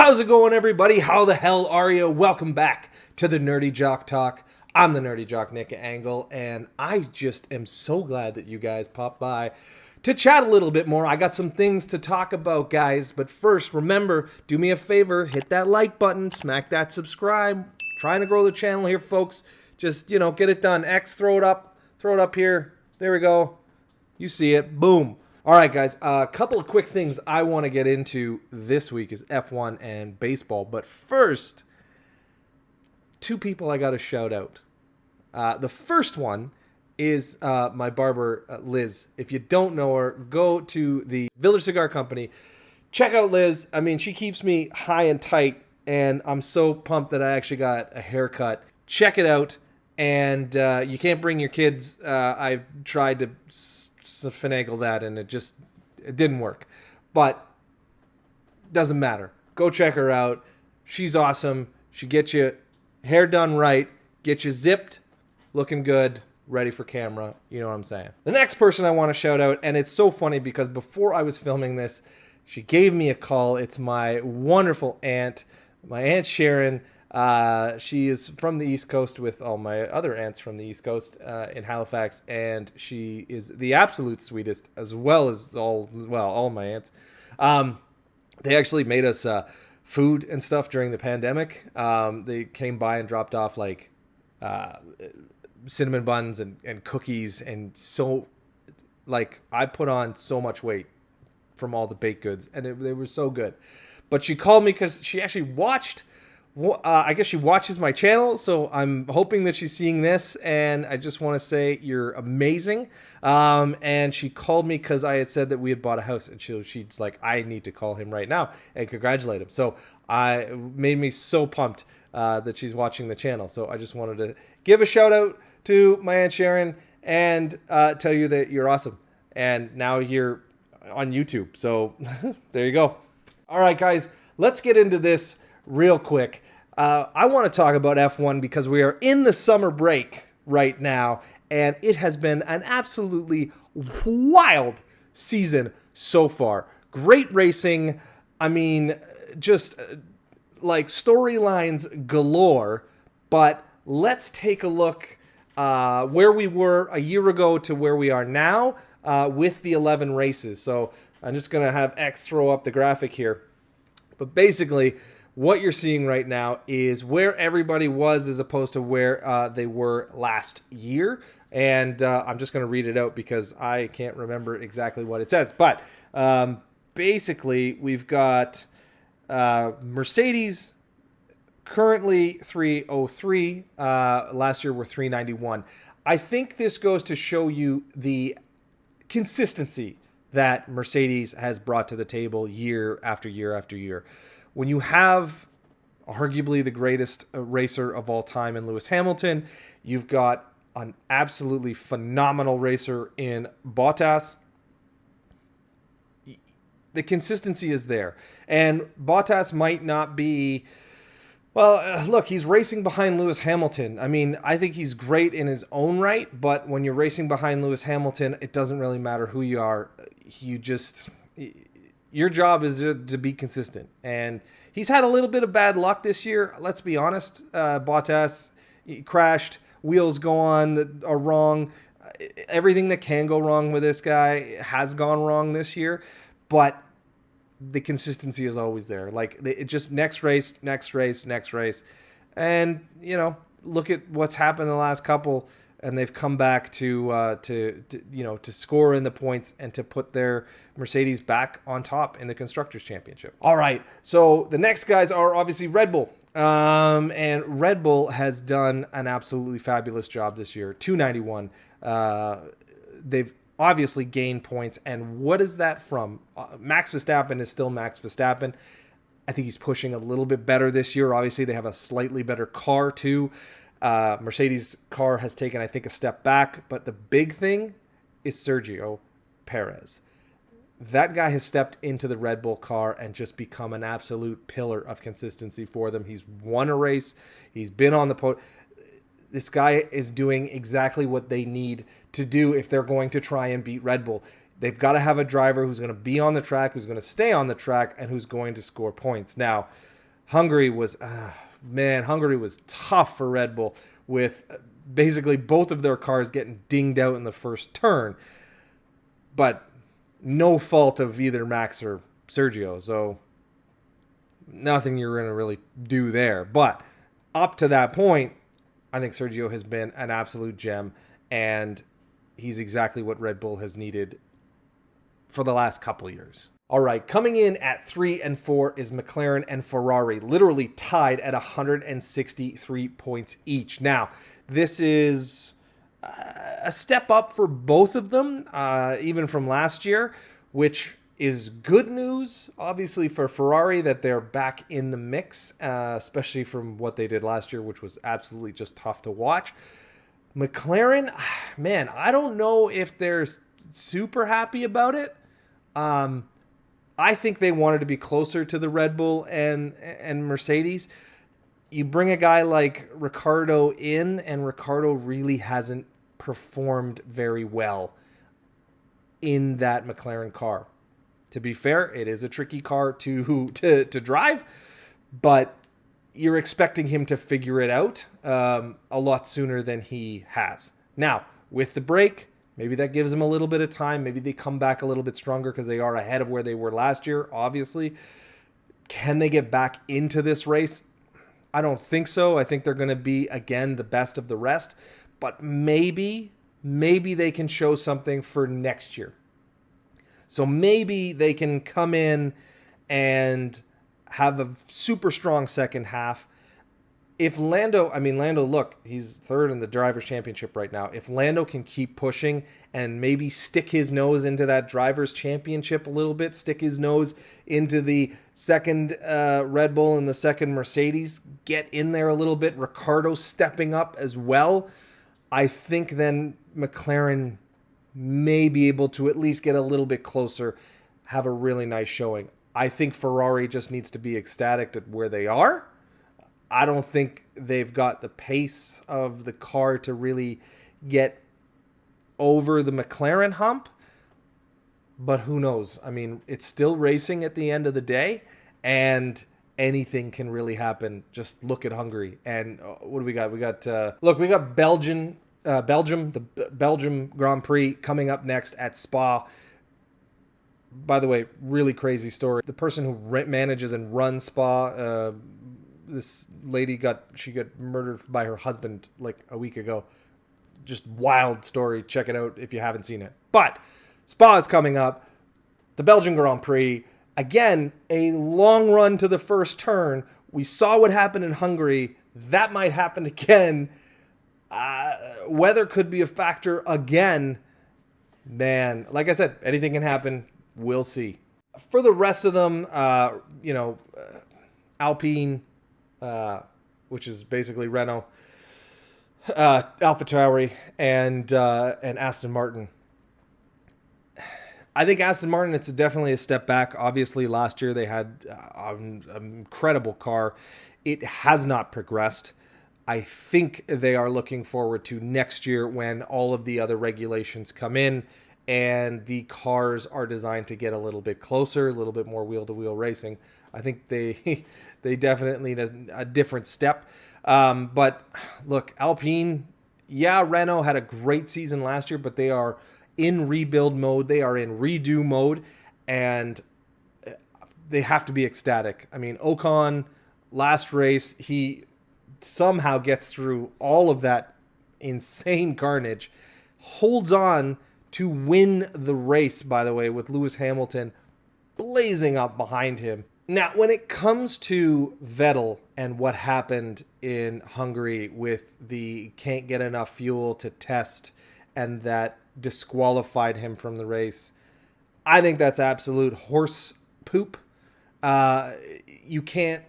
How's it going, everybody? How the hell are you? Welcome back to the Nerdy Jock Talk. I'm the Nerdy Jock, Nick Angle, and I just am so glad that you guys popped by to chat a little bit more. I got some things to talk about, guys, but first, remember, do me a favor, hit that like button, smack that subscribe. Trying to grow the channel here, folks. Just, get it done. X, throw it up here. There we go. You see it. Boom. All right, guys, a couple of quick things I want to get into this week is F1 and baseball. But first, two people I got to shout out. The first one is my barber, Liz. If you don't know her, go to the Village Cigar Company. Check out Liz. I mean, she keeps me high and tight, and I'm so pumped that I actually got a haircut. Check it out. And you can't bring your kids. I've tried to finagle that, and it didn't work. But doesn't matter. Go check her out. She's awesome. She gets you hair done right, get you zipped, looking good, ready for camera. You know what I'm saying. The next person I want to shout out, and it's so funny because before I was filming this, she gave me a call. It's my wonderful aunt, my Aunt Sharon. She is from the East Coast with all my other aunts from the East Coast in Halifax, and she is the absolute sweetest, as well as all my aunts. They actually made us food and stuff during the pandemic. They came by and dropped off like cinnamon buns and cookies, and so like I put on so much weight from all the baked goods, and they were so good. But she called me because she actually watched. I guess she watches my channel, so I'm hoping that she's seeing this, and I just want to say you're amazing. And she called me because I had said that we had bought a house, and she's like, I need to call him right now and congratulate him. So it made me so pumped that she's watching the channel. So I just wanted to give a shout out to my Aunt Sharon and tell you that you're awesome. And now you're on YouTube. So there you go. All right, guys, let's get into this real quick. I want to talk about F1 because we are in the summer break right now, and it has been an absolutely wild season so far. Great racing. I mean, just like storylines galore, but let's take a look where we were a year ago to where we are now with the 11 races. So I'm just going to have X throw up the graphic here. But basically, what you're seeing right now is where everybody was as opposed to where they were last year. And I'm just going to read it out because I can't remember exactly what it says. But basically, we've got Mercedes currently 303. Last year were 391. I think this goes to show you the consistency that Mercedes has brought to the table year after year after year. When you have arguably the greatest racer of all time in Lewis Hamilton, you've got an absolutely phenomenal racer in Bottas. The consistency is there. And Bottas might not be... Well, look, he's racing behind Lewis Hamilton. I mean, I think he's great in his own right, but when you're racing behind Lewis Hamilton, it doesn't really matter who you are. Your job is to be consistent. And he's had a little bit of bad luck this year. Let's be honest. Bottas crashed. Wheels go on that are wrong. Everything that can go wrong with this guy has gone wrong this year. But the consistency is always there. Like, it just next race. And, look at what's happened in the last couple. And they've come back to score in the points and to put their Mercedes back on top in the Constructors' Championship. All right, so the next guys are obviously Red Bull. And Red Bull has done an absolutely fabulous job this year. 291. They've obviously gained points. And what is that from? Max Verstappen is still Max Verstappen. I think he's pushing a little bit better this year. Obviously, they have a slightly better car, too. Mercedes' car has taken, I think, a step back. But the big thing is Sergio Perez. That guy has stepped into the Red Bull car and just become an absolute pillar of consistency for them. He's won a race. He's been on the podium. This guy is doing exactly what they need to do if they're going to try and beat Red Bull. They've got to have a driver who's going to be on the track, who's going to stay on the track, and who's going to score points. Now, Hungary was tough for Red Bull with basically both of their cars getting dinged out in the first turn. But no fault of either Max or Sergio, so nothing you're going to really do there. But up to that point, I think Sergio has been an absolute gem, and he's exactly what Red Bull has needed for the last couple years. All right, coming in at 3 and 4 is McLaren and Ferrari, literally tied at 163 points each. Now, this is a step up for both of them, even from last year, which is good news, obviously, for Ferrari that they're back in the mix, especially from what they did last year, which was absolutely just tough to watch. McLaren, man, I don't know if they're super happy about it. I think they wanted to be closer to the Red Bull and Mercedes. You bring a guy like Ricciardo in, and Ricciardo really hasn't performed very well in that McLaren car. To be fair, it is a tricky car to drive, but you're expecting him to figure it out a lot sooner than he has. Now, with the break, maybe that gives them a little bit of time. Maybe they come back a little bit stronger because they are ahead of where they were last year, obviously. Can they get back into this race? I don't think so. I think they're going to be, again, the best of the rest. But maybe they can show something for next year. So maybe they can come in and have a super strong second half. If Lando, look, he's third in the Drivers' Championship right now. If Lando can keep pushing and maybe stick his nose into that Drivers' Championship a little bit, stick his nose into the second Red Bull and the second Mercedes, get in there a little bit, Ricciardo stepping up as well, I think then McLaren may be able to at least get a little bit closer, have a really nice showing. I think Ferrari just needs to be ecstatic at where they are. I don't think they've got the pace of the car to really get over the McLaren hump. But who knows? I mean, it's still racing at the end of the day, and anything can really happen. Just look at Hungary. And what do we got? We got Belgium, the Belgium Grand Prix coming up next at Spa. By the way, really crazy story. The person who manages and runs Spa, this lady got murdered by her husband like a week ago. Just wild story. Check it out if you haven't seen it. But Spa is coming up. The Belgian Grand Prix. Again, a long run to the first turn. We saw what happened in Hungary. That might happen again. Weather could be a factor again. Man, like I said, anything can happen. We'll see. For the rest of them, Alpine, which is basically Renault, AlphaTauri, and Aston Martin. I think Aston Martin, it's definitely a step back. Obviously, last year they had an incredible car. It has not progressed. I think they are looking forward to next year when all of the other regulations come in and the cars are designed to get a little bit closer, a little bit more wheel-to-wheel racing. I think they definitely need a different step. But look, Alpine, Renault had a great season last year, but they are in rebuild mode. They are in redo mode, and they have to be ecstatic. I mean, Ocon, last race, he somehow gets through all of that insane carnage, holds on to win the race, by the way, with Lewis Hamilton blazing up behind him. Now, when it comes to Vettel and what happened in Hungary with the can't get enough fuel to test and that disqualified him from the race, I think that's absolute horse poop. You can't...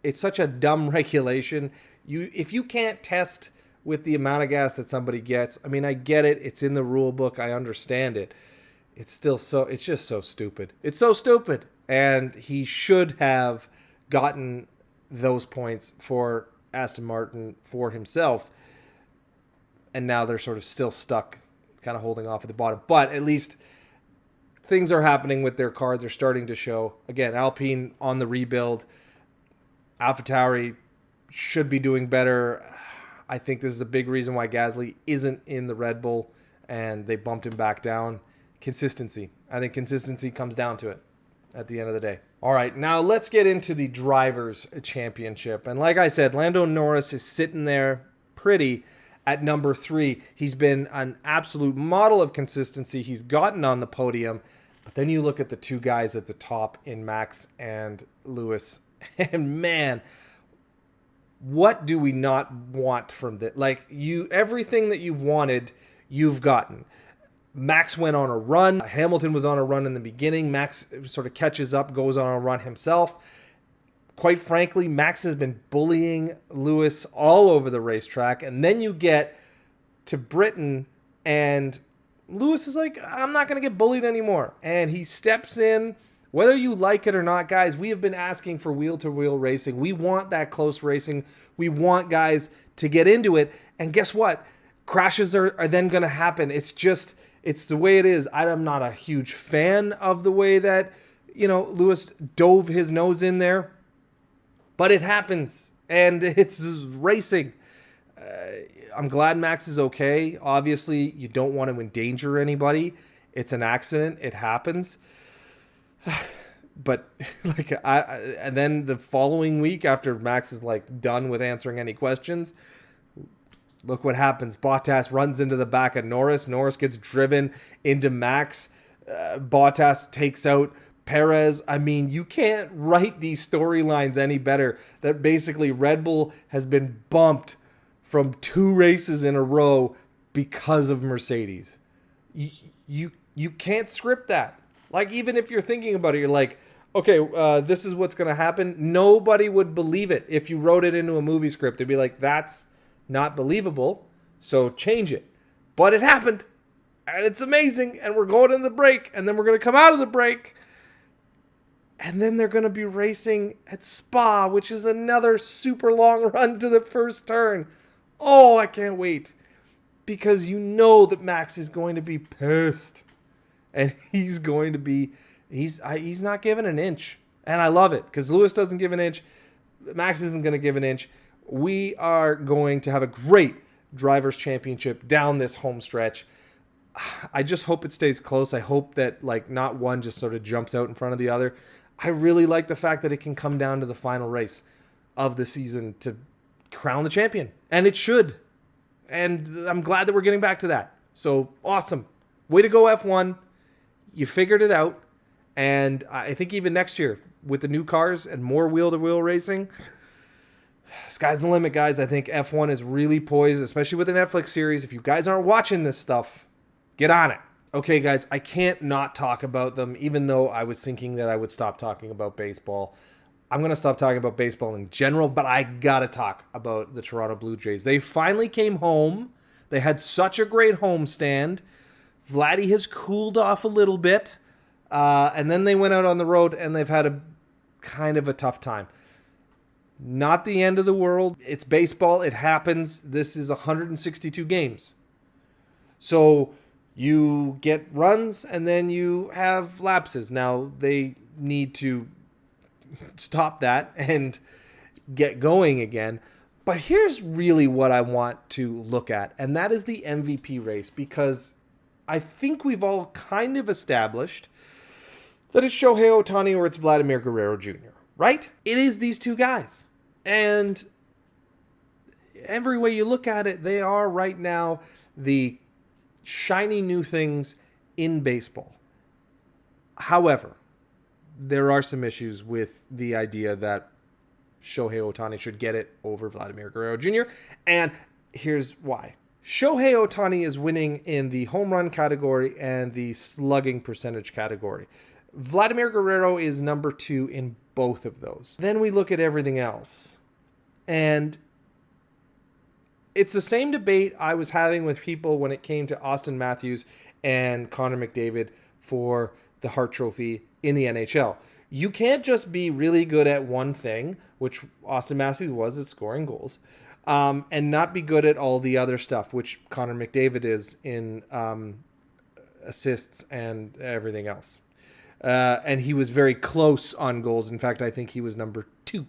It's such a dumb regulation. If you can't test with the amount of gas that somebody gets, I mean, I get it. It's in the rule book. I understand it. It's just so stupid. It's so stupid. And he should have gotten those points for Aston Martin for himself. And now they're sort of still stuck, kind of holding off at the bottom. But at least things are happening with their cars. They're starting to show. Again, Alpine on the rebuild. AlphaTauri should be doing better. I think this is a big reason why Gasly isn't in the Red Bull and they bumped him back down. Consistency. I think consistency comes down to it at the end of the day. All right, now let's get into the Drivers' Championship. And like I said, Lando Norris is sitting there pretty at number 3. He's been an absolute model of consistency. He's gotten on the podium. But then you look at the two guys at the top in Max and Lewis. And man, what do we not want from this? Like, everything that you've wanted, you've gotten. Max went on a run. Hamilton was on a run in the beginning. Max sort of catches up, goes on a run himself. Quite frankly, Max has been bullying Lewis all over the racetrack. And then you get to Britain, and Lewis is like, I'm not going to get bullied anymore. And he steps in. Whether you like it or not, guys, we have been asking for wheel-to-wheel racing. We want that close racing. We want guys to get into it. And guess what? Crashes are then going to happen. It's the way it is. I'm not a huge fan of the way that, Lewis dove his nose in there. But it happens. And it's racing. I'm glad Max is okay. Obviously, you don't want to endanger anybody. It's an accident. It happens. But and then the following week, after Max is done with answering any questions, look what happens. Bottas runs into the back of Norris. Norris gets driven into Max. Bottas takes out Perez. I mean, you can't write these storylines any better. That basically Red Bull has been bumped from 2 races in a row because of Mercedes. You can't script that. Even if you're thinking about it, you're like, okay, this is what's going to happen. Nobody would believe it if you wrote it into a movie script. They'd be like, that's not believable, so change it. But it happened, and it's amazing, and we're going in the break, and then we're going to come out of the break, and then they're going to be racing at Spa, which is another super long run to the first turn. Oh, I can't wait, because you know that Max is going to be pissed. And he's going to be, he's not giving an inch. And I love it because Lewis doesn't give an inch. Max isn't going to give an inch. We are going to have a great Drivers' Championship down this home stretch. I just hope it stays close. I hope that not one just sort of jumps out in front of the other. I really like the fact that it can come down to the final race of the season to crown the champion. And it should. And I'm glad that we're getting back to that. So awesome. Way to go, F1. You figured it out, and I think even next year with the new cars and more wheel-to-wheel racing, sky's the limit, guys. I think F1 is really poised, especially with the Netflix series. If you guys aren't watching this stuff, get on it. Okay, guys, I can't not talk about them, even though I was thinking that I would stop talking about baseball. I'm going to stop talking about baseball in general, but I got to talk about the Toronto Blue Jays. They finally came home. They had such a great homestand. Vladdy has cooled off a little bit, and then they went out on the road, and they've had a kind of a tough time. Not the end of the world. It's baseball. It happens. This is 162 games. So you get runs, and then you have lapses. Now, they need to stop that and get going again. But here's really what I want to look at, and that is the MVP race, because I think we've all kind of established that it's Shohei Ohtani or it's Vladimir Guerrero Jr., right? It is these two guys. And every way you look at it, they are right now the shiny new things in baseball. However, there are some issues with the idea that Shohei Ohtani should get it over Vladimir Guerrero Jr., and here's why. Shohei Ohtani is winning in the home run category and the slugging percentage category. Vladimir Guerrero is number 2 in both of those. Then we look at everything else. And it's the same debate I was having with people when it came to Austin Matthews and Connor McDavid for the Hart Trophy in the NHL. You can't just be really good at one thing, which Austin Matthews was at scoring goals, and not be good at all the other stuff, which Connor McDavid is in assists and everything else. And he was very close on goals. In fact, I think he was number 2.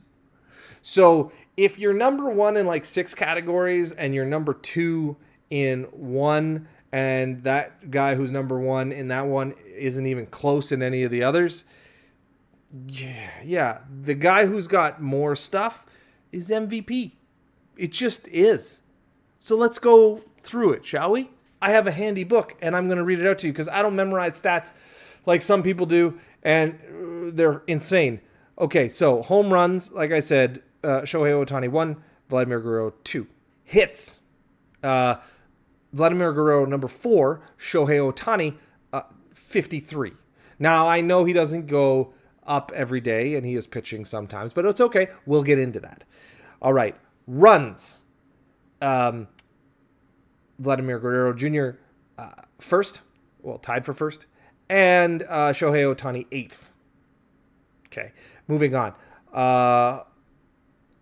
So if you're number 1 in like 6 categories and you're number 2 in 1, and that guy who's number 1 in that one isn't even close in any of the others, yeah, the guy who's got more stuff is MVP. It just is. So let's go through it, shall we? I have a handy book, and I'm going to read it out to you because I don't memorize stats like some people do, and they're insane. Okay, so home runs, like I said, Shohei Ohtani 1, Vladimir Guerrero 2. Hits, Vladimir Guerrero number 4, Shohei Ohtani 53. Now, I know he doesn't go up every day, and he is pitching sometimes, but it's okay. We'll get into that. All right, runs. Vladimir Guerrero Jr. First, well, tied for first, and Shohei Ohtani 8th. Okay, moving on.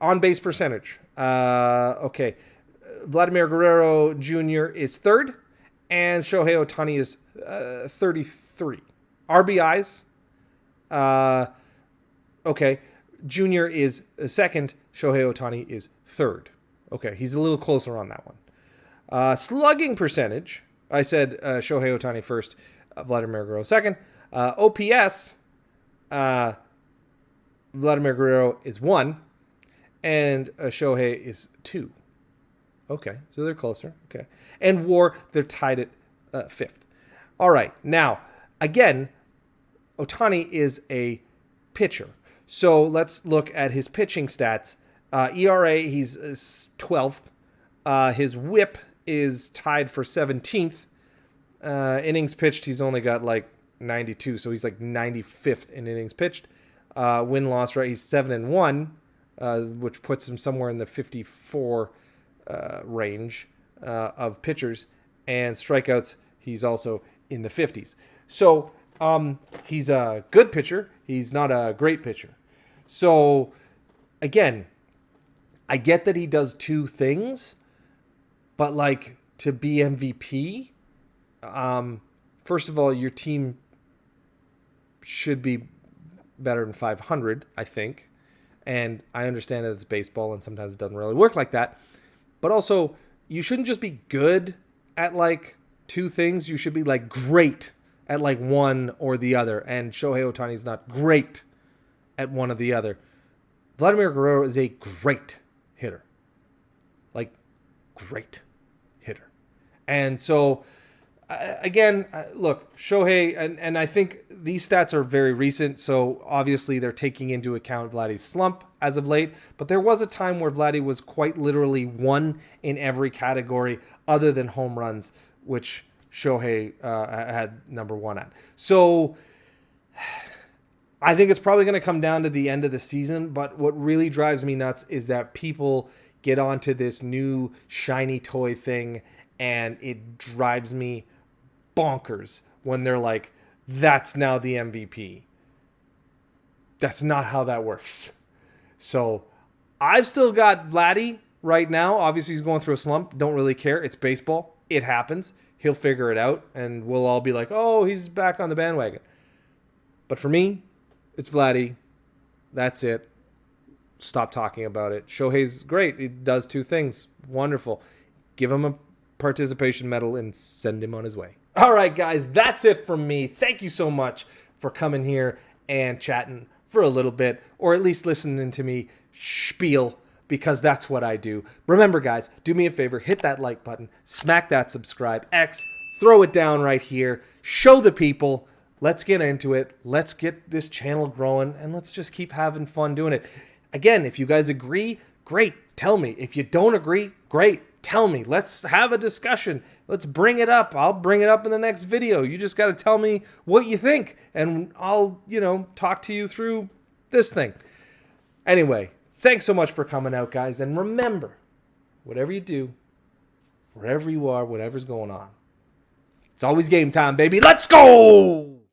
On-base percentage. Okay, Vladimir Guerrero Jr. is 3rd, and Shohei Ohtani is 33. RBIs. Okay, Jr. is 2nd, Shohei Ohtani is 3rd. Okay, he's a little closer on that one. Slugging percentage, I said Shohei Ohtani 1st, Vladimir Guerrero 2nd. OPS, Vladimir Guerrero is 1, and Shohei is 2. Okay, so they're closer. Okay, and WAR, they're tied at 5th. All right, now, again, Ohtani is a pitcher. So let's look at his pitching stats. ERA, he's 12th. His WHIP is tied for 17th. Innings pitched, he's only got like 92, so he's like 95th in innings pitched. Win-loss rate, he's 7-1, which puts him somewhere in the 54 range of pitchers. And strikeouts, he's also in the 50s. So he's a good pitcher. He's not a great pitcher. So, again, I get that he does 2 things, but, like, to be MVP, first of all, your team should be better than 500, I think. And I understand that it's baseball and sometimes it doesn't really work like that. But also, you shouldn't just be good at, like, 2 things. You should be, like, great at, like, one or the other. And Shohei Ohtani is not great at one or the other. Vladimir Guerrero is a great hitter. Like, great hitter. And so, again, look, Shohei, and I think these stats are very recent, so obviously they're taking into account Vladdy's slump as of late, but there was a time where Vladdy was quite literally 1 in every category other than home runs, which Shohei had number 1 at. So I think it's probably going to come down to the end of the season, but what really drives me nuts is that people get onto this new shiny toy thing, and it drives me bonkers when they're like, that's now the MVP. That's not how that works. So I've still got Vladdy right now. Obviously, he's going through a slump. Don't really care. It's baseball. It happens. He'll figure it out, and we'll all be like, oh, he's back on the bandwagon. But for me, it's Vladdy. That's it. Stop talking about it. Shohei's great. He does 2 things. Wonderful. Give him a participation medal and send him on his way. All right, guys, that's it from me. Thank you so much for coming here and chatting for a little bit, or at least listening to me spiel, because that's what I do. Remember, guys, do me a favor, hit that like button, smack that subscribe, X, throw it down right here, show the people. Let's get into it. Let's get this channel growing, and let's just keep having fun doing it. Again, if you guys agree, great, tell me. If you don't agree, great, tell me. Let's have a discussion. Let's bring it up. I'll bring it up in the next video. You just got to tell me what you think, and I'll, talk to you through this thing. Anyway, thanks so much for coming out, guys, and remember, whatever you do, wherever you are, whatever's going on, it's always game time, baby. Let's go!